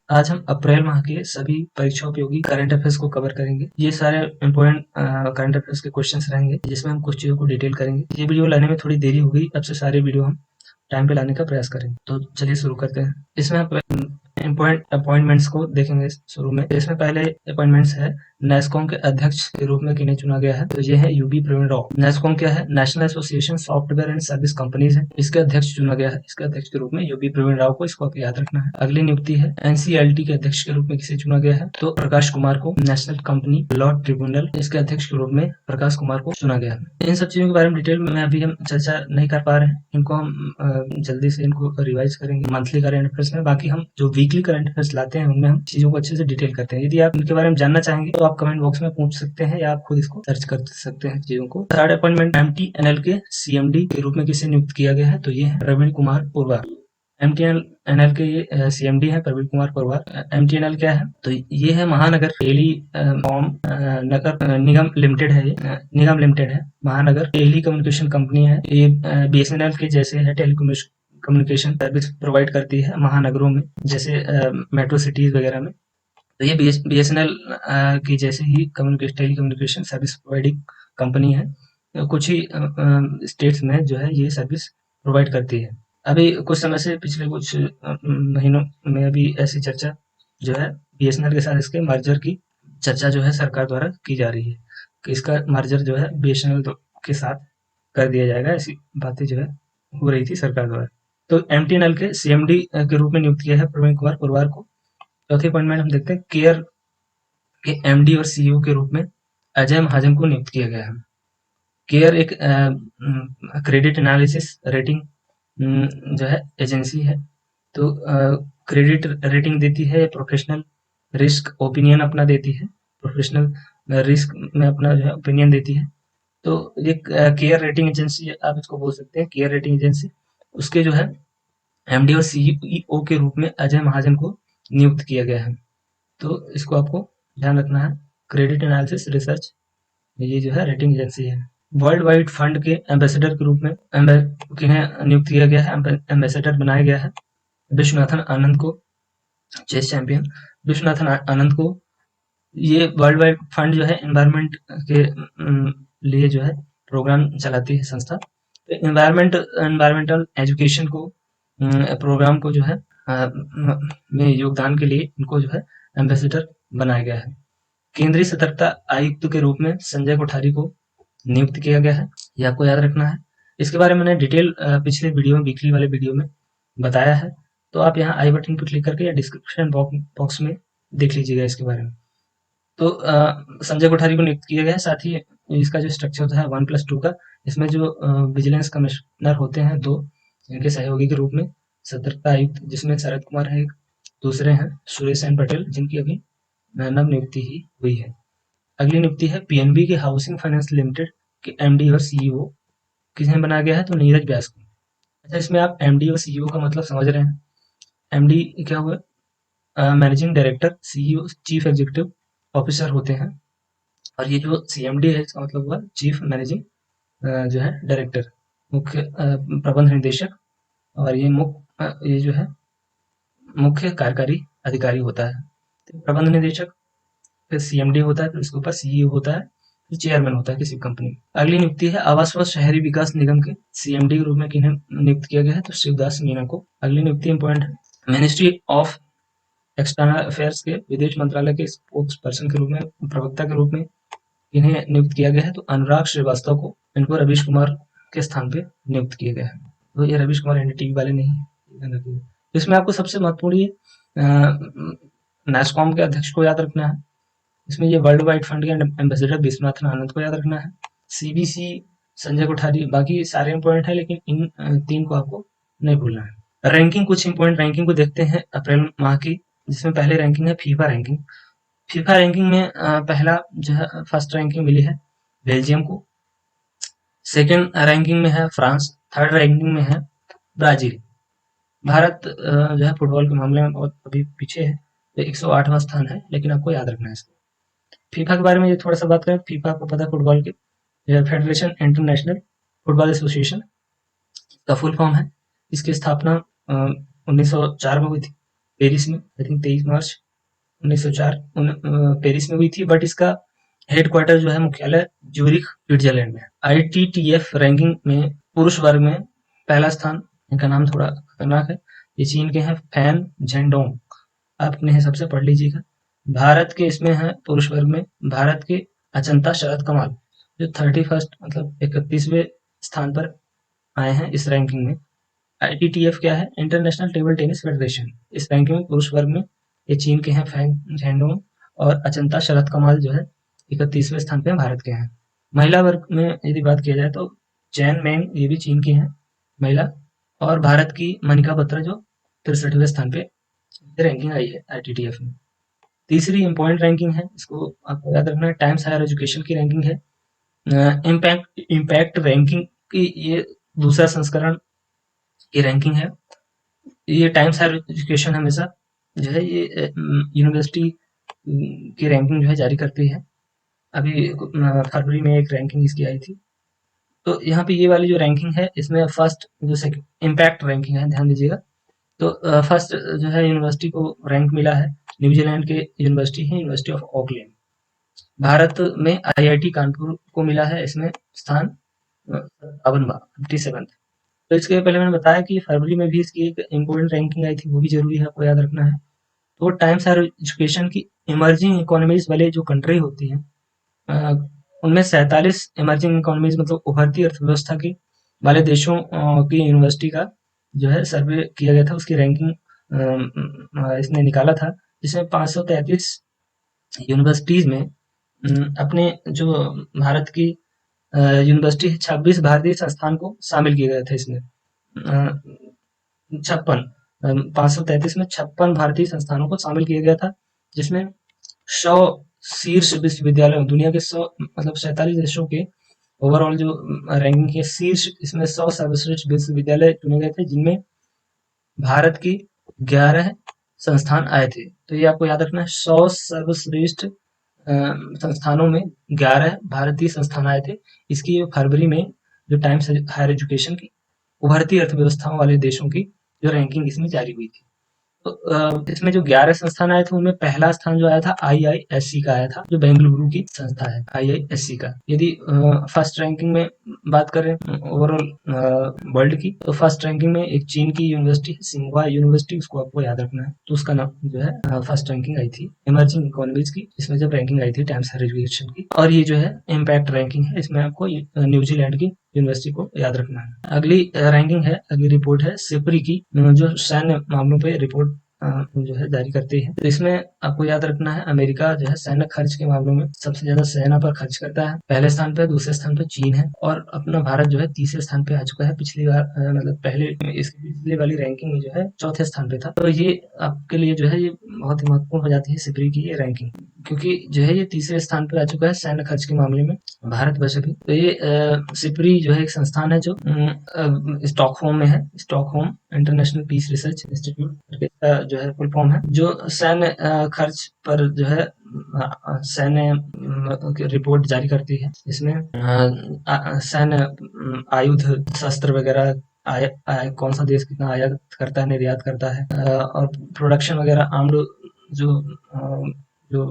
आज हम अप्रैल माह के सभी परीक्षा उपयोगी करंट अफेयर्स को कवर करेंगे। ये सारे इंपॉर्टेंट करंट अफेयर्स के क्वेश्चंस रहेंगे, जिसमें हम कुछ चीज़ों को डिटेल करेंगे। ये वीडियो लाने में थोड़ी देरी हो गई, अब से सारे वीडियो हम टाइम पे लाने का प्रयास करेंगे। तो चलिए शुरू करते हैं। इसमें आप इम्पोर्टेंट अपॉइंटमेंट्स को देखेंगे शुरू में। इसमें पहले अपॉइंटमेंट्स है, नेस्कॉम के अध्यक्ष के रूप में किन्हें चुना गया है, तो ये है यूबी प्रवीण राव। नेस्कॉम क्या है? National association software and service companies है, इसके अध्यक्ष चुना गया है। इसके अध्यक्ष के रूप में यूबी प्रवीण राव को, इसको आप याद रखना है। अगली नियुक्ति है, एनसीएलटी के अध्यक्ष के रूप में किसे चुना गया है, तो प्रकाश कुमार को। नेशनल कंपनी लॉ ट्रिब्यूनल, इसके अध्यक्ष के रूप में प्रकाश कुमार को चुना गया है। इन सब चीजों के बारे में डिटेल में अभी हम चर्चा नहीं कर पा रहे हैं, इनको हम जल्दी से इनको रिवाइज करेंगे मंथली करंट अफेयर्स में। बाकी हम जो वीकली करंट अफेयर्स लाते हैं उनमें हम चीजों को अच्छे से डिटेल करते हैं। यदि आप इनके बारे में जानना चाहेंगे तो आप कमेंट बॉक्स में पूछ सकते हैं, या आप खुद इसको सर्च कर सकते हैं चीजों को। थर्ड अपॉइंटमेंट, एमटीएनएल के सीएमडी के रूप में किसे नियुक्त किया गया है, तो ये है प्रवीण कुमार पुरवार। एमटीएनएल के ये सीएमडी है प्रवीण कुमार पुरवार। एमटीएनएल क्या है, तो ये है महानगर टेलीकॉम नगर निगम लिमिटेड है। ये निगम लिमिटेड है, महानगर टेली कम्युनिकेशन कंपनी है। ये बीएसएनएल के जैसे है, टेलीकम्युनिकेशन सर्विस प्रोवाइड करती है महानगरों में, जैसे मेट्रो सिटीज वगैरह में। तो ये बीएसएनएल की जैसे ही telecommunication service providing company है। कुछ ही स्टेट्स में जो है ये सर्विस प्रोवाइड करती है। अभी कुछ समय से, पिछले कुछ महीनों में अभी ऐसी चर्चा जो है बीएसएनएल के साथ इसके मर्जर की चर्चा जो है सरकार द्वारा की जा रही है, कि इसका मर्जर जो है बीएसएनएल के साथ कर दिया जाएगा। ऐसी बातें जो है हो रही थी सरकार द्वारा। तो एमटीएनएल के सीएमडी के रूप में नियुक्त किया है प्रवीण कुमार पुरवार को। चौथी अपॉइंटमेंट हम देखते हैं, केयर के एमडी और सीईओ के रूप में अजय महाजन को नियुक्त किया गया है। केयर एक क्रेडिट एनालिसिस रेटिंग जो है एजेंसी है। तो क्रेडिट रेटिंग देती है, प्रोफेशनल रिस्क ओपिनियन अपना देती है, प्रोफेशनल रिस्क में अपना जो है ओपिनियन देती है। तो ये केयर रेटिंग एजेंसी आप इसको बोल सकते हैं, केयर रेटिंग एजेंसी। उसके जो है एमडी और सीईओ के रूप में अजय महाजन को नियुक्त किया गया है। तो इसको आपको ध्यान रखना है। क्रेडिट एनालिसिस रिसर्च, ये जो है रेटिंग एजेंसी है। वर्ल्ड वाइड फंड के एम्बेसडर के रूप में किन्हें नियुक्त किया गया है, एम्बेसडर बनाया गया है विश्वनाथन आनंद को, चेस चैंपियन विश्वनाथन आनंद को। ये वर्ल्ड वाइड फंड जो है एनवायरमेंट के लिए जो है प्रोग्राम चलाती है संस्था। तो एनवायरमेंटल एजुकेशन को प्रोग्राम को जो है में योगदान के लिए इनको जो है एम्बेसडर बनाया गया है। केंद्रीय सतर्कता आयुक्त के रूप में संजय कोठारी को नियुक्त किया गया है, ये आपको याद रखना है। इसके बारे में मैंने डिटेल पिछले वीडियो में, वीकली वाले वीडियो में बताया है, तो आप यहाँ आई बटन पर क्लिक करके या डिस्क्रिप्शन बॉक्स में देख लीजिएगा इसके बारे में। तो संजय कोठारी को नियुक्त किया गया है। साथ ही इसका जो स्ट्रक्चर होता है 1+2 का, इसमें जो विजिलेंस कमिश्नर होते हैं 2, इनके सहयोगी के रूप में सतर्कता आयुक्त, जिसमें शरद कुमार है, दूसरे हैं सुरेश एन पटेल, जिनकी अभी नव नियुक्ति ही हुई है। अगली नियुक्ति है पीएनबी के हाउसिंग फाइनेंस लिमिटेड के एमडी और सीईओ किसे बनाया गया है, तो नीरज व्यास को। अच्छा, इसमें आप एमडी और सीईओ का मतलब समझ रहे हैं। एमडी क्या हुआ? Managing director, CEO chief executive officer होते हैं, और ये जो सीएमडी है इसका मतलब हुआ चीफ मैनेजिंग जो है डायरेक्टर, मुख्य प्रबंध निदेशक। और ये जो है मुख्य कार्यकारी अधिकारी होता है। तो प्रबंध निदेशक, फिर सीएमडी होता है, फिर उसके ऊपर सीईओ होता है, फिर चेयरमैन होता है किसी कंपनी में। अगली नियुक्ति है आवास व शहरी विकास निगम के सीएमडी के रूप में किन्हें नियुक्त किया गया है, तो शिवदास मीना को। अगली नियुक्ति इंपॉर्टेंट है, मिनिस्ट्री ऑफ एक्सटर्नल अफेयर्स के विदेश मंत्रालय के स्पोक्स पर्सन के रूप में, प्रवक्ता के रूप में इन्हें नियुक्त किया गया है, तो अनुराग श्रीवास्तव को। इनको रवीश कुमार के स्थान पे नियुक्त किया गया है। तो ये रवीश कुमार एनडीटीवी वाले नहीं है। तो इसमें आपको सबसे महत्वपूर्ण ये नेस्कॉम के अध्यक्ष को याद रखना है। इसमें ये वर्ल्ड वाइड फंड के एम्बेसडर विश्वनाथन आनंद को याद रखना है। सीबीसी संजय कोठारी, बाकी सारे इंपॉर्टेंट है, लेकिन इन 3 को आपको नहीं भूलना है। रैंकिंग, कुछ इंपॉर्टेंट रैंकिंग को देखते हैं अप्रैल माह की, जिसमें पहले रैंकिंग है फीफा रैंकिंग। फीफा रैंकिंग में पहला जो है फर्स्ट रैंकिंग मिली है बेल्जियम को। सेकंड रैंकिंग में है फ्रांस। थर्ड रैंकिंग में है ब्राजील। भारत जो है फुटबॉल के मामले में बहुत अभी पीछे है, तो 108वां स्थान है, लेकिन आपको याद रखना है इसको। फीफा के बारे में ये थोड़ा सा बात करें। फीफा आपको पता है फुटबॉल के फेडरेशन इंटरनेशनल फुटबॉल एसोसिएशन का फुल फॉर्म है। इसकी स्थापना 1904 में हुई थी। पेरिस में, आई थिंक 23 मार्च 1904 पेरिस में हुई थी, बट इसका हेडक्वार्टर जो है मुख्यालय ज्यूरिख स्विट्जरलैंड में। ITTF रैंकिंग में पुरुष वर्ग में पहला स्थान, इनका नाम थोड़ा खतरनाक है, ये चीन के हैं फैन झेंडोंग, आप अपने हिसाब से पढ़ लीजिएगा। भारत के इसमें है पुरुष वर्ग में भारत के अचंता शरद कमल, जो 31 मतलब 31वें स्थान पर आए हैं इस रैंकिंग में। ITTF क्या है? International table tennis federation. इस रैंकिंग में पुरुष वर्ग में ये चीन के हैं फैंग झेंडोंग, और अचंता शरद कमल जो है 31वें स्थान पे भारत के हैं। महिला वर्ग में यदि बात किया जाए तो चैन मैंग, ये भी चीन की हैं महिला, और भारत की मनिका बत्रा जो 63वें स्थान पे रैंकिंग आई है ITTF में। तीसरी इंपॉर्टेंट रैंकिंग है, इसको आपको याद रखना है, टाइम्स हायर एजुकेशन की रैंकिंग है। इम्पैक्ट रैंकिंग की ये दूसरा संस्करण की रैंकिंग है। ये टाइम्स हायर एजुकेशन हमेशा जो है ये यूनिवर्सिटी की रैंकिंग जो है जारी करती है। अभी फरवरी में एक रैंकिंग इसकी आई थी। तो यहाँ पे ये वाली जो रैंकिंग है इसमें फर्स्ट जो इम्पैक्ट रैंकिंग है, ध्यान दीजिएगा। तो फर्स्ट जो है यूनिवर्सिटी को रैंक मिला है, न्यूजीलैंड के यूनिवर्सिटी है, यूनिवर्सिटी ऑफ ऑकलैंड। भारत में IIT कानपुर को मिला है इसमें स्थान 57वां। तो इसके पहले मैंने बताया कि फरवरी में भी इसकी एक इम्पोर्टेंट रैंकिंग आई थी, वो भी जरूरी है आपको याद रखना है। तो टाइम्स हायर एजुकेशन की इमर्जिंग इकोनॉमीज वाले जो कंट्री होती हैं उनमें 47 इमर्जिंग इकोनॉमीज मतलब उभरती अर्थव्यवस्था के वाले देशों की यूनिवर्सिटी का जो है सर्वे किया गया था, उसकी रैंकिंग इसने निकाला था, जिसमें 533 यूनिवर्सिटीज में अपने जो भारत की यूनिवर्सिटी 26 भारतीय संस्थान को शामिल किया गया था इसमें। 533 में 56 भारतीय संस्थानों को शामिल किया गया था, जिसमें 100 शीर्ष विश्वविद्यालय, दुनिया के 100 मतलब 47 देशों के ओवरऑल जो रैंकिंग के शीर्ष, इसमें 100 सर्वश्रेष्ठ विश्वविद्यालय चुने गए थे, जिनमें भारत की 11 संस्थान आए थे। तो ये आपको याद रखना है, 100 सर्वश्रेष्ठ संस्थानों में 11 भारतीय संस्थान आए थे। इसकी फरवरी में जो टाइम्स हायर एजुकेशन की उभरती अर्थव्यवस्थाओं वाले देशों की जो रैंकिंग इसमें जारी हुई थी। तो इसमें जो 11 संस्थान आए थे उनमें पहला स्थान जो आया था IISc का आया था, जो बेंगलुरु की संस्था है IISc का। यदि फर्स्ट रैंकिंग में बात करें ओवरऑल वर्ल्ड की, तो फर्स्ट रैंकिंग में एक चीन की यूनिवर्सिटी है सिंघुआ यूनिवर्सिटी, उसको आपको याद रखना है। तो उसका नाम जो है फर्स्ट रैंकिंग आई थी इमर्जिंग इकोनॉमीज की, इसमें जब रैंकिंग आई थी टाइम्स हायर एजुकेशन की। और ये जो है इम्पैक्ट रैंकिंग है, इसमें आपको न्यूजीलैंड की यूनिवर्सिटी को याद रखना है। अगली रैंकिंग है, अगली रिपोर्ट है सिप्री की, जो सैन्य मामलों पे रिपोर्ट जो है जारी करती है। तो इसमें आपको याद रखना है, अमेरिका जो है सैन्य खर्च के मामलों में सबसे ज्यादा सेना पर खर्च करता है। पहले स्थान पे, दूसरे स्थान पे चीन है, और अपना भारत जो है तीसरे स्थान पे आ चुका है। पिछली बार मतलब पहले इसकी पिछली वाली रैंकिंग में जो है चौथे स्थान पे था। तो ये आपके लिए जो है ये बहुत ही महत्वपूर्ण हो जाती है सिप्री की ये रैंकिंग, क्योंकि जो है ये तीसरे स्थान पे आ चुका है सैन्य खर्च के मामले में भारत वैसे भी। तो ये सिप्री जो है एक संस्थान है जो स्टॉकहोम में है, Stockholm International Peace Research Institute जो है फुल फॉर्म है, जो सैन्य खर्च पर जो है सैन्य रिपोर्ट जारी करती है। इसमें सैन्य आयुध शस्त्र वगैरह कौन सा देश कितना आयात करता है, निर्यात करता है, और प्रोडक्शन वगैरह आर्म्ड जो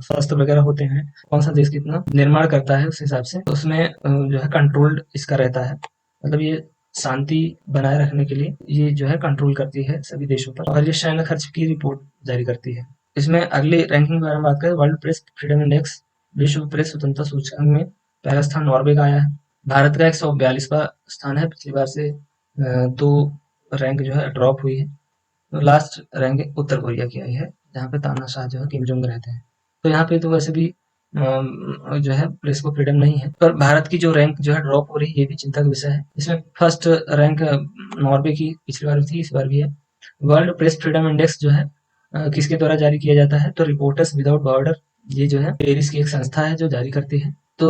शस्त्र वगैरह होते हैं, कौन सा देश कितना निर्माण करता है, उस हिसाब से उसमें जो है कंट्रोल्ड इसका रहता है। मतलब ये शांति बनाए रखने के लिए ये जो है कंट्रोल करती है सभी देशों पर, और ये सैन्य खर्च की रिपोर्ट जारी करती है। इसमें अगली रैंकिंग के बारे में बात करें, वर्ल्ड प्रेस फ्रीडम इंडेक्स, विश्व प्रेस स्वतंत्रता सूचकांक में पहला स्थान नॉर्वे का आया है। भारत का 142वां स्थान है, पिछली बार से 2 रैंक जो है ड्रॉप हुई है। तो लास्ट रैंक उत्तर कोरिया की आई है, जहाँ पे तानाशाह जो है किम जोंग रहते हैं। तो यहाँ पे तो वैसे भी जो है प्रेस को फ्रीडम नहीं है, पर भारत की जो रैंक जो है ड्रॉप हो रही है, ये भी चिंता का विषय है। इसमें फर्स्ट रैंक नॉर्वे की पिछली बार थी, इस बार भी है। वर्ल्ड प्रेस फ्रीडम इंडेक्स जो है किसके द्वारा जारी किया जाता है, तो रिपोर्टर्स विदाउट बॉर्डर, ये जो है पेरिस की एक संस्था है जो जारी करती है। तो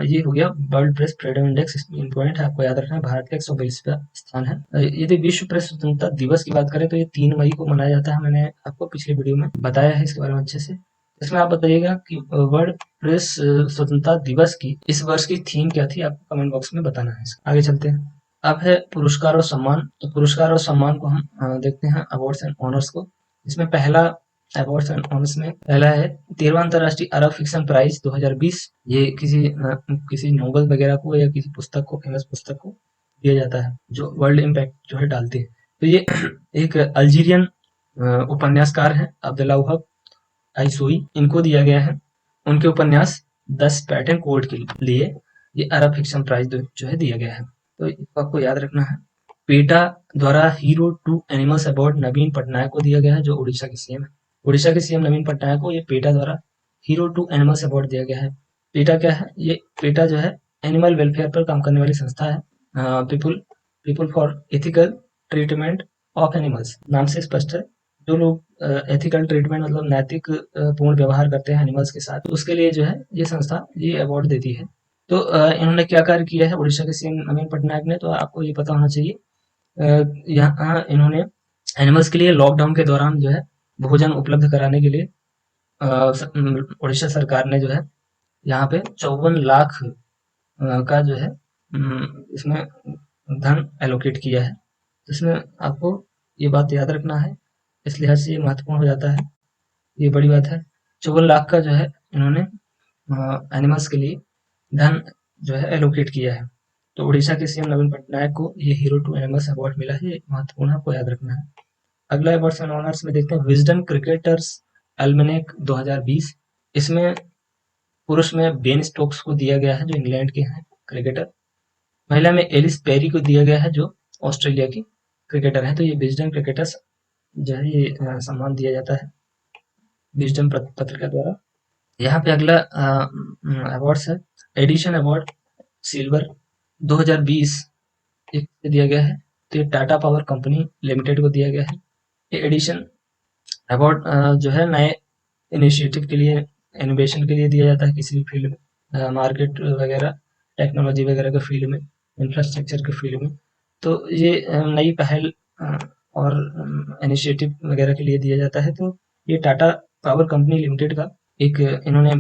ये हो गया वर्ल्ड प्रेस फ्रीडम इंडेक्स, इसमें इम्पोर्टेंट है, आपको याद रखना है। भारत का 142वां स्थान है। यदि विश्व प्रेस स्वतंत्रता दिवस की बात करें तो ये 3 मई को मनाया जाता है, मैंने आपको पिछले वीडियो में बताया है इसके बारे में अच्छे से। इसमें आप बताइएगा कि वर्ल्ड प्रेस स्वतंत्रता दिवस की इस वर्ष की थीम क्या थी, आपको कमेंट बॉक्स में बताना है। आगे चलते हैं। अब है पुरस्कार और सम्मान। तो पुरस्कार और सम्मान को हम देखते हैं अवार्ड्स एंड ऑनर्स को। इसमें पहला अवार्ड्स एंड ऑनर्स में पहला है 13वां अंतर्राष्ट्रीय अरब फिक्शन प्राइज 2020। ये किसी नोवेल वगैरह को या किसी पुस्तक को, फेमस पुस्तक को दिया जाता है जो वर्ल्ड इम्पैक्ट जो है डालती है। तो ये एक अल्जीरियन उपन्यासकार है अब्दुल्ला वहाब आइसोई, इनको दिया गया है। उनके उपन्यास 10 पैटर्न कोड के लिए ये अरब फिक्शन प्राइज जो है दिया गया है। तो इसको आपको याद रखना है। पेटा द्वारा हीरो टू एनिमल्स अवार्ड नवीन पटनायक को दिया गया है, जो उड़ीसा के सीएम है। उड़ीसा के सीएम नवीन पटनायक को ये पेटा द्वारा हीरो टू एनिमल्स अवार्ड दिया गया है। पेटा क्या है? ये पेटा जो है एनिमल वेलफेयर पर काम करने वाली संस्था है। People people for ethical treatment of animals, नाम से स्पष्ट है। जो लोग एथिकल ट्रीटमेंट मतलब नैतिक पूर्ण व्यवहार करते हैं एनिमल्स के साथ, उसके लिए जो है ये संस्था ये अवार्ड देती है। तो इन्होंने क्या कार्य किया है उड़ीसा के सीएम नवीन पटनायक ने, तो आपको ये पता होना चाहिए। यहाँ इन्होंने एनिमल्स के लिए लॉकडाउन के दौरान जो है भोजन उपलब्ध कराने के लिए उड़ीसा सरकार ने जो है यहाँ पे 54 लाख का जो है इसमें धन एलोकेट किया है। इसमें आपको ये बात याद रखना है, इस लिहाज से ये महत्वपूर्ण हो जाता है, ये बड़ी बात है। 54 लाख का जो है इन्होंने एनिमल्स के लिए धन जो है एलोकेट किया है। तो उड़ीसा के सीएम नवीन पटनायक को ये हीरो टू एनिमल्स अवार्ड मिला है, ये महत्वपूर्ण आपको याद रखना है। अगला अवार्ड्स एंड ऑनर्स में देखते हैं विजडम क्रिकेटर्स एल्मेनेक 2020। इसमें पुरुष में बेन स्टोक्स को दिया गया है जो इंग्लैंड के हैं क्रिकेटर। महिला में एलिस पेरी को दिया गया है जो ऑस्ट्रेलिया की क्रिकेटर है। तो ये विजडम क्रिकेटर्स जो है ये सम्मान दिया जाता है विजडम पत्रिका द्वारा। यहाँ पे अगला अवार्ड्स है एडिशन अवार्ड सिल्वर 2020 एक दिया गया है। तो ये टाटा पावर कंपनी लिमिटेड को दिया गया है। ये एडिशन अवार्ड जो है नए इनिशिएटिव के लिए, इनोवेशन के लिए दिया जाता है किसी भी फील्ड में, मार्केट वगैरह, टेक्नोलॉजी वगैरह के फील्ड में, इंफ्रास्ट्रक्चर के फील्ड में। तो ये नई पहल और इनिशिएटिव वगैरह के लिए दिया जाता है। तो ये टाटा पावर कंपनी लिमिटेड का एक इन्होंने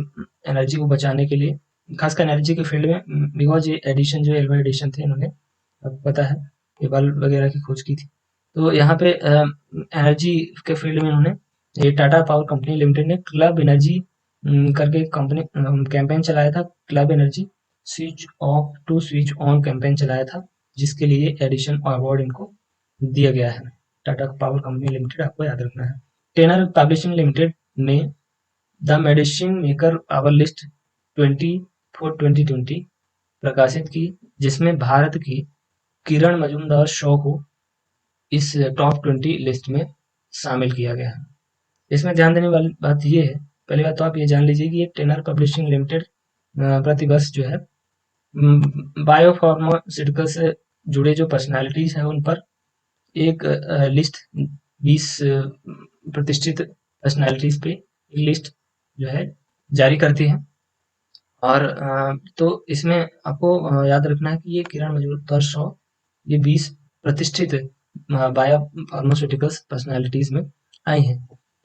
एनर्जी को बचाने के लिए, खासकर एनर्जी के फील्ड में, बिकॉज ये एडिशन जो एल्वा एडिशन थे, इन्होंने आपको पता है ये बल्ब वगैरह की खोज की थी। तो यहाँ पे एनर्जी के फील्ड में उन्होंने ये टाटा पावर कंपनी लिमिटेड ने क्लब एनर्जी करके कंपनी कैंपेन चलाया था। Club energy switch off to switch on campaign चलाया था, जिसके लिए एडिशन अवार्ड इनको दिया गया है। टाटा पावर कंपनी लिमिटेड आपको याद रखना है। टेनर पब्लिशिंग लिमिटेड ने the medicine maker power list 20 प्रकाशित की, जिसमें भारत की किरण मजूमदार शो को इस टॉप 20 लिस्ट में शामिल किया गया है। इसमें ध्यान देने वाली बात ये है, पहली बात तो आप ये जान लीजिए कि ये टेनर पब्लिशिंग लिमिटेड प्रतिवर्ष जो है बायोफार्मास्यूटिकल से जुड़े जो पर्सनालिटीज हैं उन पर एक लिस्ट 20 प्रतिष्ठित पर्सनालिटीज पे एक लिस्ट जो है जारी करती है। और तो इसमें आपको याद रखना है कि ये किरण मजूमदार शो ये 20 प्रतिष्ठित बायो फार्मास्यूटिकल्स पर्सनालिटीज में आई हैं।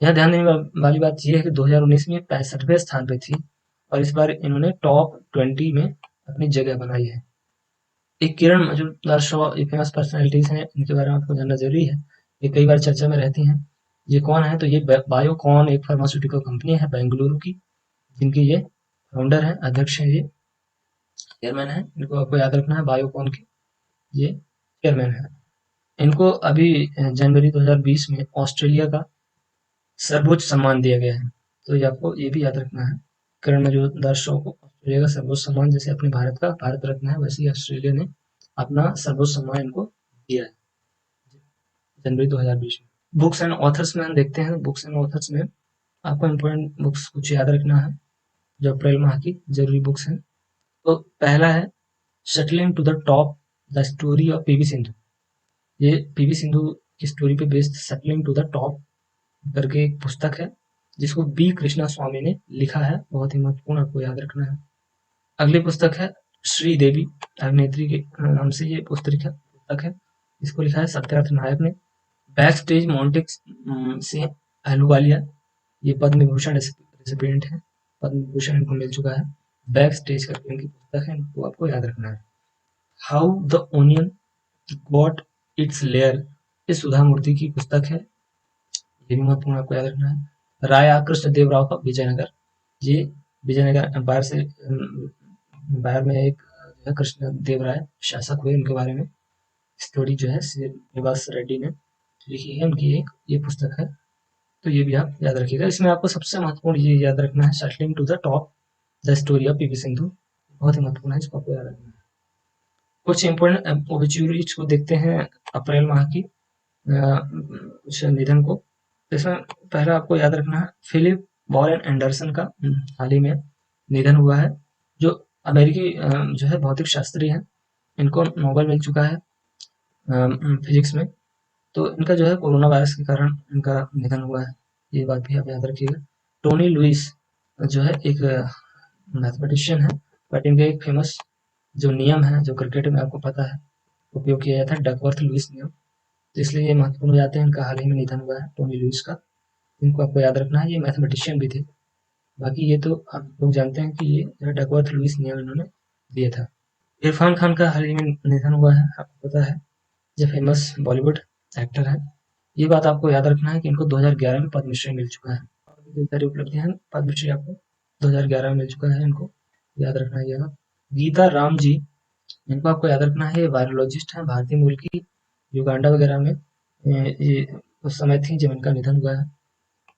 यहाँ ध्यान देने वाली बात यह है कि 2019 में 65वें स्थान पे थी और इस बार इन्होंने टॉप 20 में अपनी जगह बनाई है। एक किरण मजूमदार शो ये फेमस पर्सनालिटीज हैं, इनके बारे में आपको जानना जरूरी है, ये कई बार चर्चा में रहती हैं। ये कौन है? तो ये बायोकॉन एक फार्मास्यूटिकल कंपनी है बेंगलुरु की, जिनकी ये फाउंडर है, अध्यक्ष है, ये चेयरमैन है। इनको आपको याद रखना है, बायोकॉन के ये चेयरमैन है। इनको अभी जनवरी 2020 में ऑस्ट्रेलिया का सर्वोच्च सम्मान दिया गया है। तो ये आपको ये भी याद रखना है, किरण मजूमदार शो को ऑस्ट्रेलिया का सर्वोच्च सम्मान, जैसे अपने भारत का भारत रत्न है, वैसे ही ऑस्ट्रेलिया ने अपना सर्वोच्च सम्मान इनको दिया है जनवरी 2020 में। बुक्स एंड ऑथर्स में हम देखते हैं, बुक्स एंड ऑथर्स में आपको इम्पोर्टेंट बुक्स कुछ याद रखना है जो अप्रैल माह की जरूरी बुक्स हैं। तो पहला है shuttling to the top the story of PV Sindhu. ये पीवी सिंधु की स्टोरी पे based shuttling to the top करके एक पुस्तक है, जिसको बी कृष्णा स्वामी ने लिखा है, बहुत ही महत्वपूर्ण, आपको याद रखना है। अगली पुस्तक है श्रीदेवी अभिनेत्री के नाम से ये पुस्तक है, इसको लिखा है सत्यार्थ नायक ने। बैक स्टेज मॉन्टिक्स से अहलूवालिया, ये पद्म विभूषण रेसिपिएंट है, पद्म विभूषण इनको मिल चुका है। बैक स्टेज करके इनकी पुस्तक है, इनको आपको याद रखना है। How the onion got its layer, ये सुधा मूर्ति की पुस्तक है, ये भी महत्वपूर्ण आपको याद रखना है। राया कृष्ण देव राव का विजयनगर, ये विजयनगर एम्पायर से एम्पायर में एक जो है कृष्ण देव राय शासक हुए, उनके बारे में स्टोरी जो है श्रीनिवास रेड्डी ने लिखी है, उनकी एक ये पुस्तक है, तो ये भी आप याद रखिएगा। इसमें आपको सबसे महत्वपूर्ण ये याद रखना है, settling to the top the story of PV Sindhu, बहुत ही महत्वपूर्ण है, इसको आपको याद रखना है। कुछ इंपोर्टेंट ओबिचुरीज को देखते हैं अप्रैल माह की कुछ निधन को। इसमें पहला आपको याद रखना है फिलिप वॉरेन एंडरसन का हाल ही में निधन हुआ है, जो अमेरिकी जो है भौतिक शास्त्री हैं, इनको नोबेल मिल चुका है फिजिक्स में, तो इनका जो है कोरोना वायरस के कारण इनका निधन हुआ है, ये बात भी आप याद रखिएगा। टोनी लुइस जो है एक मैथमेटिशियन है, बट इनका एक फेमस जो नियम है जो क्रिकेट में आपको पता है उपयोग किया जाता है, डकवर्थ लुइस नियम, तो इसलिए ये महत्वपूर्ण हो जाते हैं। इनका हाल ही में निधन हुआ है टोनी लुइस का, इनको आपको याद रखना है, ये मैथमेटिशियन भी थे। बाकी ये तो आप लोग जानते हैं कि ये डकवर्थ लुइस नियम इन्होंने दिया था। इरफान खान का हाल ही में निधन हुआ है, आपको पता है, जो फेमस बॉलीवुड एक्टर है। ये बात आपको याद रखना है कि इनको 2011 में पद्मश्री मिल चुका है, कई सारी उपलब्धियां हैं, पद्मश्री आपको 2011 में मिल चुका है, इनको याद रखना है। गीता राम जी, इनको आपको याद रखना है, ये वायरोलॉजिस्ट हैं, भारतीय मूल की, युगांडा वगैरह में ये उस समय थी जब इनका निधन हुआ है,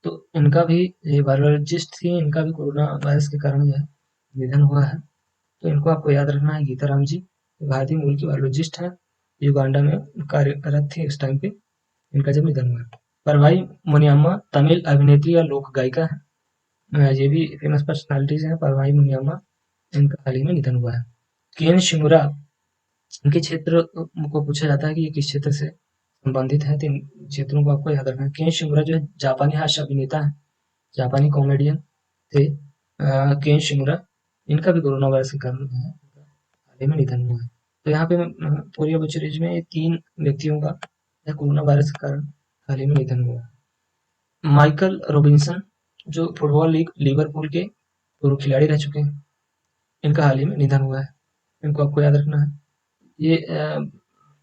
तो इनका भी, ये वायरोलॉजिस्ट थी, इनका भी कोरोना वायरस के कारण जो है निधन हुआ है, तो इनको आपको याद रखना है। गीताराम जी भारतीय मूल की वायरोलॉजिस्ट हैं, युगांडा में कार्यरत थी उस टाइम पे, इनका जब निधन हुआ। परवाई मुनियम्मा तमिल अभिनेत्री या लोक गायिका है, ये भी फेमस पर्सनालिटीज हैं, परवाई मुनियम्मा, इनका हाल ही में निधन हुआ है। केन शिमुरा, इनके क्षेत्र को पूछा जाता है कि ये किस क्षेत्र से संबंधित है, तो इन क्षेत्रों को आपको याद रखना है। केन शिमुरा जो है जापानी हास्य अभिनेता है, जापानी कॉमेडियन थे केन शिमुरा, इनका भी कोरोना वायरस के कारण जो है हाल ही में निधन हुआ है। तो यहाँ पे पूरी ऑब्जर्वेशन में 3 व्यक्तियों का कोरोना वायरस के कारण हाल ही में निधन हुआ है। माइकल रॉबिन्सन जो फुटबॉल लीग लिवरपूल के पूर्व खिलाड़ी रह चुके हैं, इनका हाल ही में निधन हुआ है, इनको आपको याद रखना है। ये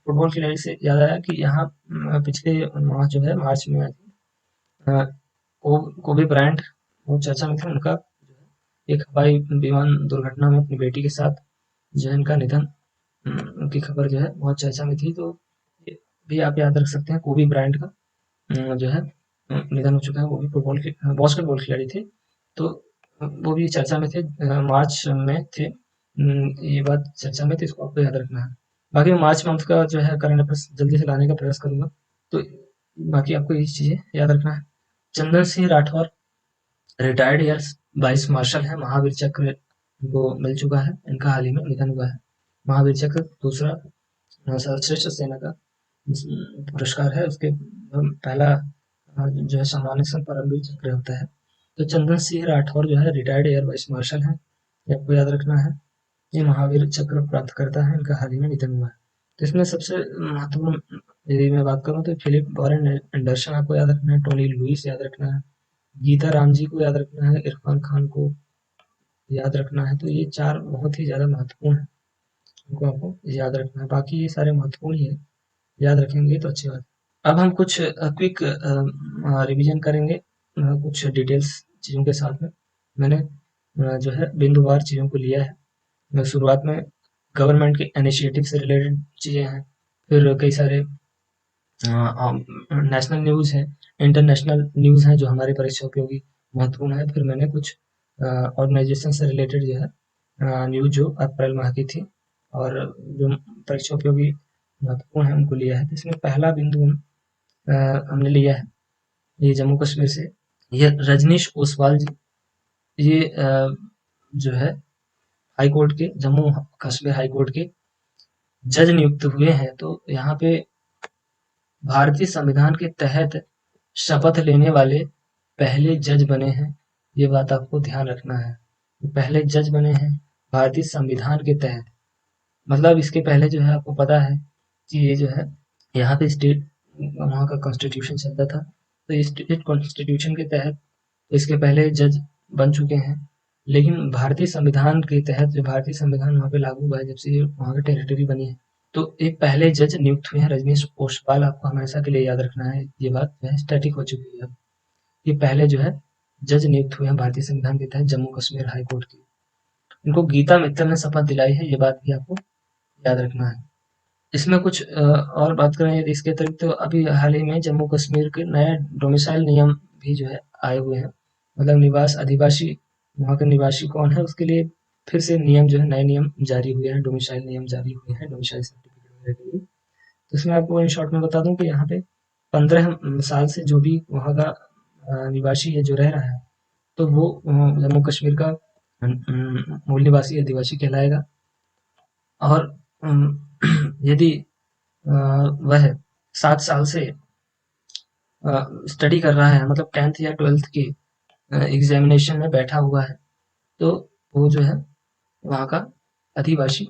फुटबॉल खिलाड़ी से याद आया कि यहाँ पिछले माह जो है मार्च में कोबी ब्रायंट बहुत चर्चा में थे, उनका एक हवाई विमान दुर्घटना में अपनी बेटी के साथ जो है इनका निधन की खबर जो है बहुत चर्चा में थी, तो ये भी आप याद रख सकते हैं। कोबी ब्रायंट का जो है निधन हो चुका है, वो भी फुटबॉल के बास्केटबॉल खिलाड़ी थे, तो वो भी चर्चा में थे, मार्च में थे, ये बात चर्चा में थी, इसको आपको याद रखना है। बाकी मार्च मंथ का जो है करंट अफेयर्स जल्दी से लाने का प्रयास करूंगा, तो बाकी आपको ये चीजें याद रखना है। Chandan Singh Rathore retired air vice marshal है, महावीर चक्र इनको मिल चुका है, इनका हाल ही में निधन हुआ है। महावीर चक्र दूसरा सर्वश्रेष्ठ सेना का पुरस्कार है, उसके पहला जो है सम्मानित परमवीर चक्र होता है। तो चंदन सिंह राठौर जो है रिटायर्ड एयर वाइस मार्शल है, ये आपको याद रखना है, ये महावीर चक्र प्राप्त करता है, इनका हाल ही में निधन हुआ है। तो इसमें सबसे महत्वपूर्ण यदि मैं बात करूँ तो फिलिप वॉरेन एंडरसन आपको याद रखना है, टोनी लुइस याद रखना है, गीता राम जी को याद रखना है, इरफान खान को याद रखना है, तो ये 4 बहुत ही ज़्यादा महत्वपूर्ण है, इनको आपको याद रखना है। बाकी ये सारे महत्वपूर्ण ही है, याद रखेंगे तो अच्छी बात है। अब हम कुछ क्विक रिवीजन करेंगे कुछ डिटेल्स चीज़ों के साथ में। मैंने जो है बिंदुवार चीज़ों को लिया है, शुरुआत में गवर्नमेंट के इनिशिएटिव से रिलेटेड चीज़ें हैं, फिर कई सारे नेशनल न्यूज़ है, इंटरनेशनल न्यूज़ हैं जो हमारी परीक्षा उपयोगी महत्वपूर्ण है, फिर मैंने कुछ ऑर्गेनाइजेशन से रिलेटेड जो है न्यूज़ जो अप्रैल माह की थी और जो परीक्षा उपयोगी महत्वपूर्ण है उनको लिया है। तो इसमें पहला बिंदु हमने लिया है, ये जम्मू कश्मीर से, ये रजनीश ओसवाल जी, ये जो है हाई कोर्ट के, जम्मू कश्मीर हाई कोर्ट के जज नियुक्त हुए हैं, तो यहाँ पे भारतीय संविधान के तहत शपथ लेने वाले पहले जज बने हैं, ये बात आपको ध्यान रखना है, पहले जज बने हैं भारतीय संविधान के तहत, मतलब इसके पहले जो है आपको पता है कि ये जो है यहाँ पे स्टेट वहाँ का कॉन्स्टिट्यूशन चलता था, तो स्टेट कॉन्स्टिट्यूशन के तहत इसके पहले जज बन चुके हैं, लेकिन भारतीय संविधान के तहत जो भारतीय संविधान वहाँ पे लागू हुआ है, जब से ये वहाँ की टेरिटरी बनी है, तो एक पहले जज नियुक्त हुए हैं रजनीश ओसवाल, आपको हमेशा के लिए याद रखना है, ये बात जो है स्टैटिक हो चुकी है अब। ये पहले जो है जज नियुक्त हुए हैं भारतीय संविधान के तहत जम्मू कश्मीर हाई कोर्ट की। इनको गीता मित्तल ने शपथ दिलाई है, ये बात भी आपको याद रखना है। इसमें कुछ और बात करें यदि इसके अतिरिक्त, तो अभी हाल ही में जम्मू कश्मीर के नए डोमिसाइल नियम भी जो है आए हुए हैं, मतलब निवास अधिवासी वहाँ के निवासी कौन है उसके लिए फिर से नियम जो है नए नियम जारी हुए हैं, डोमिसाइल नियम जारी हुए हैं डोमिसाइल सर्टिफिकेट वगैरह के लिए। तो इसमें आपको इन शॉर्ट में बता दूं कि यहाँ पे 15 साल से जो भी वहाँ का निवासी है जो रह रहा है, तो वो जम्मू कश्मीर का मूल निवासी आदिवासी कहलाएगा। और यदि वह 7 साल से स्टडी कर रहा है, मतलब 10th या 12th की एग्जामिनेशन में बैठा हुआ है, तो वो जो है वहाँ का आदिवासी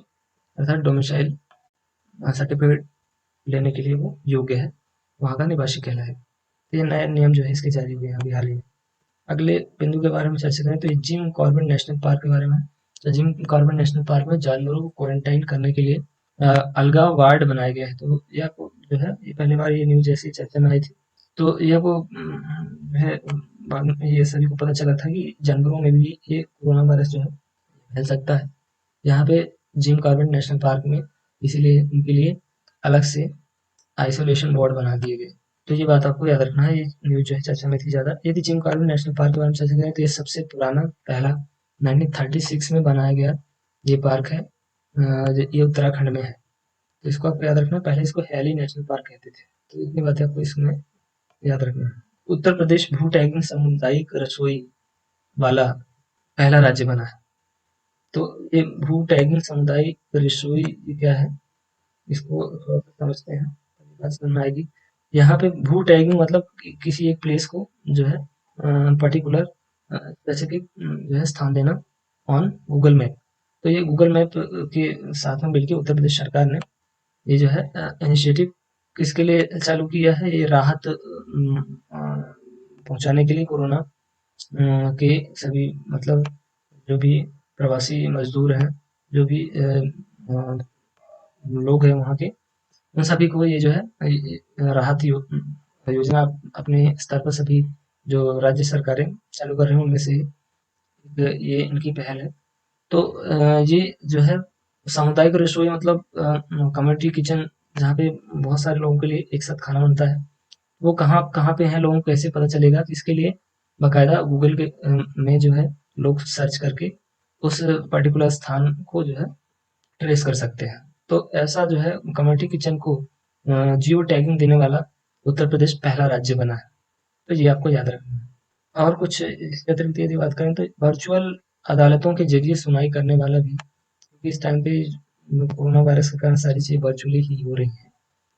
अर्थात डोमिसाइल सर्टिफिकेट लेने के लिए वो योग्य है, वहाँ का निवासी कहलाएगा। तो ये नए नियम जो है इसके जारी हुए हैं अभी हाल ही में। अगले बिंदु के बारे में चर्चा करें तो ये जिम कॉर्बेट नेशनल पार्क के बारे में। तो जिम कॉर्बेट नेशनल पार्क में जानवरों को क्वारंटाइन करने के लिए अलगाव वार्ड बनाया गया है। तो ये आपको जो है ये पहली बार ये न्यूज ऐसी चर्चा में आई थी। तो ये वो है, बाद में ये सभी को पता चला था कि जानवरों में भी ये कोरोना वायरस जो है फैल सकता है। यहाँ पे जिम कॉर्बेट नेशनल पार्क में इसीलिए उनके लिए अलग से आइसोलेशन वार्ड बना दिए गए। तो ये बात आपको याद रखना है, ये न्यूज जो है चर्चा में थी ज़्यादा। यदि जिम कॉर्बेट नेशनल पार्क के बारे में चर्चा करें तो ये सबसे पुराना पहला 1936 में बनाया गया ये पार्क है। ये उत्तराखंड में है। तो इसको आपको याद रखना है, पहले इसको हैली नेशनल पार्क कहते थे। तो इतनी बातें आपको इसमें याद रखना है। उत्तर प्रदेश भू टैगिंग सामुदायिक रसोई वाला पहला राज्य बना है। तो ये भू टैगिंग सामुदायिक रसोई ये क्या है, इसको थोड़ा सा समझते हैं, बात समझ में आएगी। यहाँ पे भू टैगिंग मतलब किसी एक प्लेस को जो है पर्टिकुलर स्पेसिफिक जो है स्थान देना ऑन गूगल मैप। तो ये गूगल मैप के साथ में मिलकर उत्तर प्रदेश सरकार ने ये जो है इनिशिएटिव किसके लिए चालू किया है, ये राहत पहुंचाने के लिए कोरोना के सभी मतलब जो भी प्रवासी मजदूर हैं, जो भी लोग हैं वहाँ के, उन सभी को ये जो है राहत योजना अपने स्तर पर सभी जो राज्य सरकारें चालू कर रही हैं उनमें से ये इनकी पहल है। तो ये जो है सामुदायिक रसोई मतलब कम्युनिटी किचन, जहाँ पे बहुत सारे लोगों के लिए एक साथ खाना बनता है। वो कहाँ कहाँ पे है, लोगों को कैसे पता चलेगा, तो इसके लिए बाकायदा गूगल के में जो है लोग सर्च करके उस पर्टिकुलर स्थान को जो है ट्रेस कर सकते हैं। तो ऐसा जो है कम्युनिटी किचन को जियो टैगिंग देने वाला उत्तर प्रदेश पहला राज्य बना है। तो ये आपको याद रखना है। और कुछ इसके अतिरिक्त यदि बात करें तो वर्चुअल अदालतों के जरिए सुनवाई करने वाला भी, क्योंकि इस टाइम पे कोरोना वायरस के कारण सारी चीजें वर्चुअली ही हो रही हैं,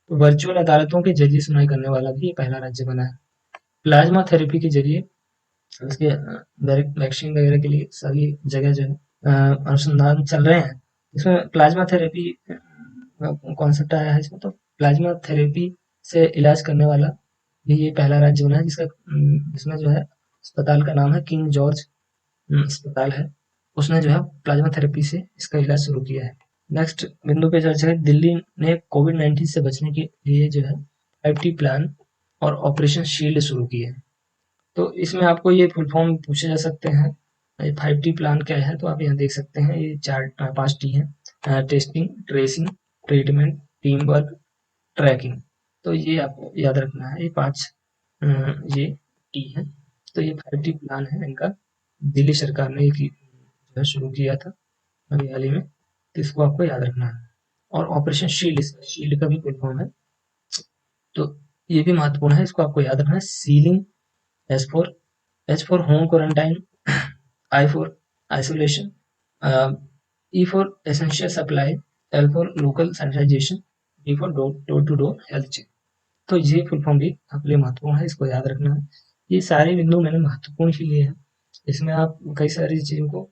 तो वर्चुअल अदालतों के जरिए सुनवाई करने वाला भी ये पहला राज्य बना है। प्लाज्मा थेरेपी के जरिए उसके वैक्सीन वगैरह के लिए सभी जगह जो है अनुसंधान चल रहे हैं। इसमें प्लाज्मा थेरेपी कॉन्सेप्ट आया है इसमें, तो प्लाज्मा थेरेपी से इलाज करने वाला भी ये पहला राज्य बना है, जिसका इसमें जो है अस्पताल का नाम है किंग जॉर्ज अस्पताल है। उसने जो है प्लाज्मा थेरेपी से इसका इलाज शुरू किया है। नेक्स्ट बिंदु पे चर्चा है, दिल्ली ने कोविड-19 से बचने के लिए जो है 5T प्लान और ऑपरेशन शील्ड शुरू की है। तो इसमें आपको ये फुल फॉर्म पूछे जा सकते हैं। ये 5T प्लान क्या है, तो आप यहाँ देख सकते हैं ये 5 टी है, testing, tracing, treatment, team work, tracking. तो ये आपको याद रखना है, ये 5 ये टी है। तो ये 5T प्लान है इनका, दिल्ली सरकार ने जो है शुरू किया था अभी हाल ही में, तो इसको आपको याद रखना है। और ऑपरेशन शील्ड, शील्ड का भी फुल फॉर्म है, तो ये भी महत्वपूर्ण है, इसको आपको याद रखना है। Sealing, H for home quarantine, I for isolation, E for essential supply, L for local sanitisation, D for door to door health check. तो ये फुल फॉर्म भी आपके लिए महत्वपूर्ण है, इसको याद रखना है। ये सारे बिंदु मैंने महत्वपूर्ण ही लिए हैं, इसमें आप कई सारी चीज़ों को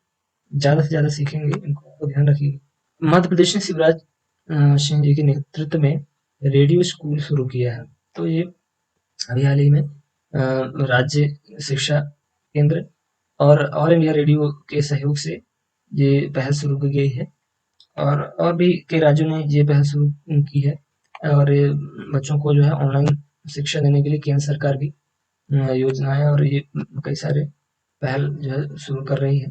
ज़्यादा से ज़्यादा सीखेंगे, इनको आपको ध्यान रखिएगा। मध्य प्रदेश ने शिवराज सिंह जी के नेतृत्व में रेडियो स्कूल शुरू किया है। तो ये अभी हाल ही में राज्य शिक्षा केंद्र और ऑल इंडिया रेडियो के सहयोग से ये पहल शुरू की गई है। और भी कई राज्यों ने ये पहल शुरू की है और ये बच्चों को जो है ऑनलाइन शिक्षा देने के लिए केंद्र सरकार भी योजनाएं और ये कई सारे पहल जो है शुरू कर रही है।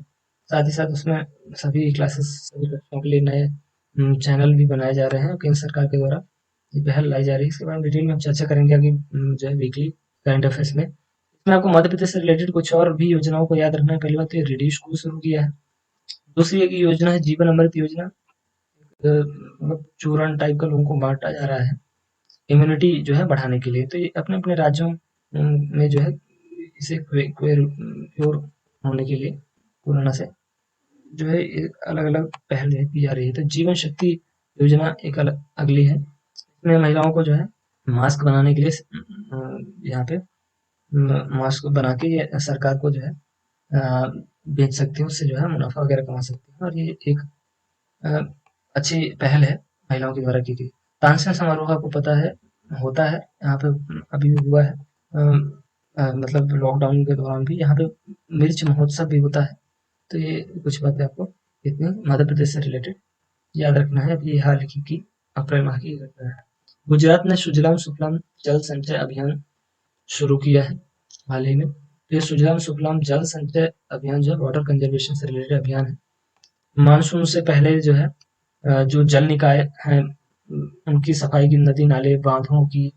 साथ ही साथ उसमें सभी क्लासेस सभी बच्चों के लिए नए चैनल भी बनाए जा रहे हैं केंद्र सरकार के द्वारा ये पहल लाई जा रही है। इसके बारे में डिटेल में हम चर्चा करेंगे आगे जो है वीकली करंट अफेयर्स में। इसमें आपको मध्य प्रदेश से रिलेटेड कुछ और भी योजनाओं को याद रखना है। पहली बात तो ये रेडियो स्कूल शुरू किया है। दूसरी एक योजना है जीवन अमृत योजना, मतलब चूर्ण टाइप का लोगों को बांटा जा रहा है इम्यूनिटी जो है बढ़ाने के लिए। तो ये अपने अपने राज्यों में जो है इसे क्योर होने के लिए कोरोना से जो है अलग अलग पहल जो है की जा रही है। तो जीवन शक्ति योजना एक अलग अगली है। इसमें महिलाओं को जो है मास्क बनाने के लिए यहाँ पे मास्क बना के ये सरकार को जो है बेच सकती है, उससे जो है मुनाफा वगैरह कमा सकती है और ये एक अच्छी पहल है महिलाओं के द्वारा की गई। तानसेन समारोह आपको पता है होता है यहाँ पे, अभी हुआ है मतलब लॉकडाउन के दौरान भी यहाँ पे मिर्च महोत्सव भी होता है। तो ये कुछ बातें आपको इतनी मध्य प्रदेश से रिलेटेड याद रखना है। अभी हाल ही की अप्रैल माह की घटना है। गुजरात ने सुजलाम सुफलाम जल संचय अभियान शुरू किया है हाल ही में। तो ये सुजलाम सुफलाम जल संचय अभियान जो है वाटर कंजर्वेशन से रिलेटेड अभियान है। मानसून से पहले जो है जो जल निकाय हैं उनकी सफाई की, नदी नाले बांधों की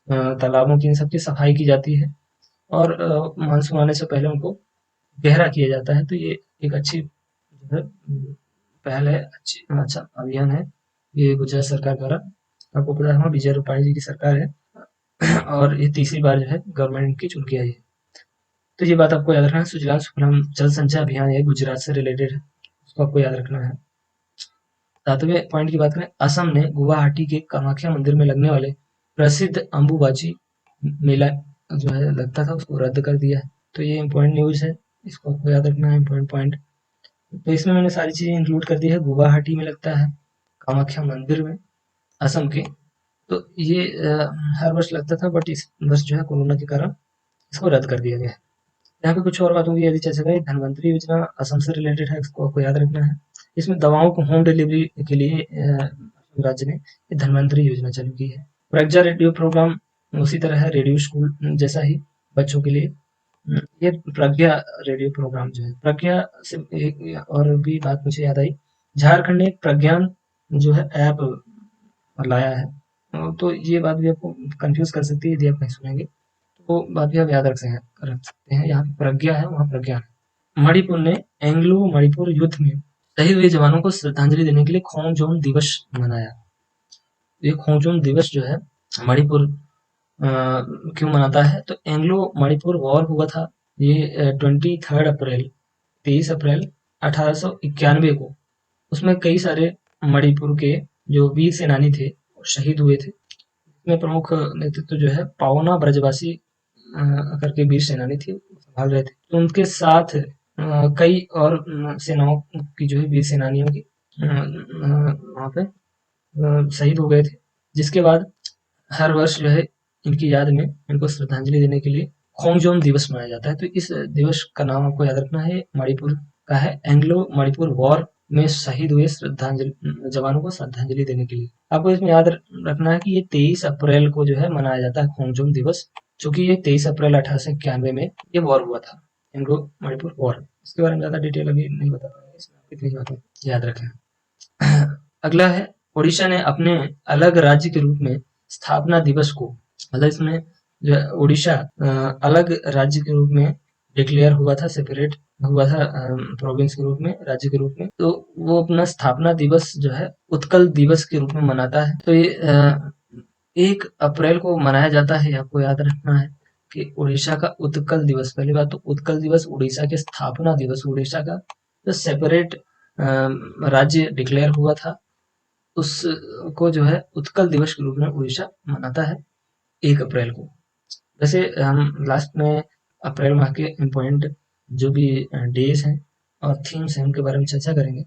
तालाबों की, इन सब की सफाई की जाती है और मानसून आने से पहले उनको गहरा किया जाता है। तो ये एक अच्छी जो है पहल है, अच्छा अभियान है ये गुजरात सरकार द्वारा। आपको पता है विजय रूपाणी जी की सरकार है और ये तीसरी बार जो है गवर्नमेंट इनकी चुन के आई है। तो ये बात आपको याद रखना है। सुजलाम सुफलाम जल संचय अभियान ये गुजरात से रिलेटेड है, उसको आपको याद रखना है। 7वें पॉइंट की बात करें, असम ने गुवाहाटी के कामाख्या मंदिर में लगने वाले प्रसिद्ध अम्बुबाची मेला जो है लगता था उसको रद्द कर दिया है। तो ये इम्पोर्टेंट न्यूज है, इसको आपको याद रखना है, इम्पोर्टेंट पॉइंट। तो इसमें मैंने सारी चीजें इंक्लूड कर दी है। गुवाहाटी में लगता है, कामाख्या मंदिर में, असम के। तो ये हर वर्ष लगता था बट इस वर्ष जो है कोरोना के कारण इसको रद्द कर दिया गया है। यहाँ पे कुछ और बातों की यदि चर्चा करें, धनवंतरी योजना असम से रिलेटेड है, इसको आपको याद रखना है। इसमें दवाओं को होम डिलीवरी के लिए राज्य ने ये धनवंतरी योजना चालू की है। प्रज्ञा रेडियो प्रोग्राम उसी तरह है, रेडियो स्कूल जैसा ही बच्चों के लिए। ये प्रज्ञा रेडियो प्रोग्राम जो है, प्रज्ञा से एक और भी बात मुझे याद आई, झारखंड ने प्रज्ञान जो है ऐप लाया है। तो ये बात भी आपको कंफ्यूज कर सकती है यदि आप नहीं सुनेंगे, तो बात भी आप याद रख सकते हैं। यहाँ प्रज्ञा है, वहाँ प्रज्ञान है। मणिपुर ने एंग्लो मणिपुर युद्ध में शहीद हुए जवानों को श्रद्धांजलि देने के लिए खोंजोम दिवस मनाया। ये खोंजोम दिवस जो है मणिपुर क्यों मनाता है, तो एंग्लो मणिपुर वॉर हुआ था ये 23 अप्रैल 1891 को। उसमें कई सारे मणिपुर के जो वीर सेनानी थे वो शहीद हुए थे। इसमें प्रमुख नेतृत्व जो है पावना ब्रजवासी करके वीर सेनानी थे, संभाल रहे थे। तो उनके साथ कई और सेनाओं की जो है वीर सेनानियों की वहाँ पे शहीद हो गए थे। जिसके बाद हर वर्ष जो है इनकी याद में इनको श्रद्धांजलि देने के लिए खोंगजोम दिवस मनाया जाता है। तो इस दिवस का नाम आपको याद रखना है, मणिपुर का है, एंग्लो मणिपुर वॉर में शहीद हुए श्रद्धांजलि जवानों को श्रद्धांजलि देने के लिए। आपको इसमें याद रखना है कि ये 23 अप्रैल को जो है मनाया जाता है खोंगजोम दिवस, क्योंकि ये 23 अप्रैल 1891 में ये वॉर हुआ था, एंग्लो मणिपुर वॉर। इसके बारे में ज्यादा डिटेल अभी नहीं बता पाएंगे, इसमें आप इतनी बातें याद रखें। अगला है, ओडिशा ने अपने अलग राज्य के रूप में स्थापना दिवस को, मतलब इसमें जो ओडिशा अलग राज्य के रूप में डिक्लेयर हुआ था, सेपरेट हुआ था प्रोविंस के रूप में, राज्य के रूप में। तो वो अपना स्थापना दिवस जो है उत्कल दिवस के रूप में मनाता है। तो ये 1 अप्रैल को मनाया जाता है। आपको याद रखना है कि उड़ीसा का उत्कल दिवस, पहली बात तो उत्कल दिवस उड़ीसा के स्थापना दिवस, उड़ीसा का जो सेपरेट राज्य डिक्लेयर हुआ था उसको जो है उत्कल दिवस के रूप में उड़ीसा मनाता है 1 अप्रैल को। वैसे हम लास्ट में अप्रैल माह के इम्पोर्टेंट जो भी डेज हैं और थीम्स हैं उनके बारे में चर्चा करेंगे,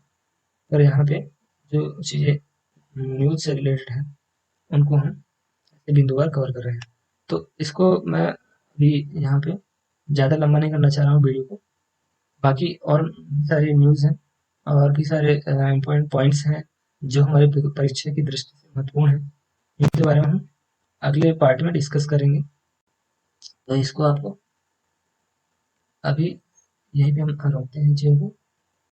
और यहाँ पे जो चीज़ें न्यूज से रिलेटेड हैं उनको हम बिंदुवार कवर कर रहे हैं। तो इसको मैं अभी यहाँ पे ज़्यादा लंबा नहीं करना चाह रहा हूँ वीडियो को। बाकी और भी सारे न्यूज़ हैं और भी सारे इम्पोर्टेंट पॉइंट्स हैं जो हमारे परीक्षा की दृष्टि से महत्वपूर्ण है, इनके बारे में हम अगले पार्ट में डिस्कस करेंगे। तो इसको आपको अभी यहीं पे हम रोकते हैं चीज़ों को।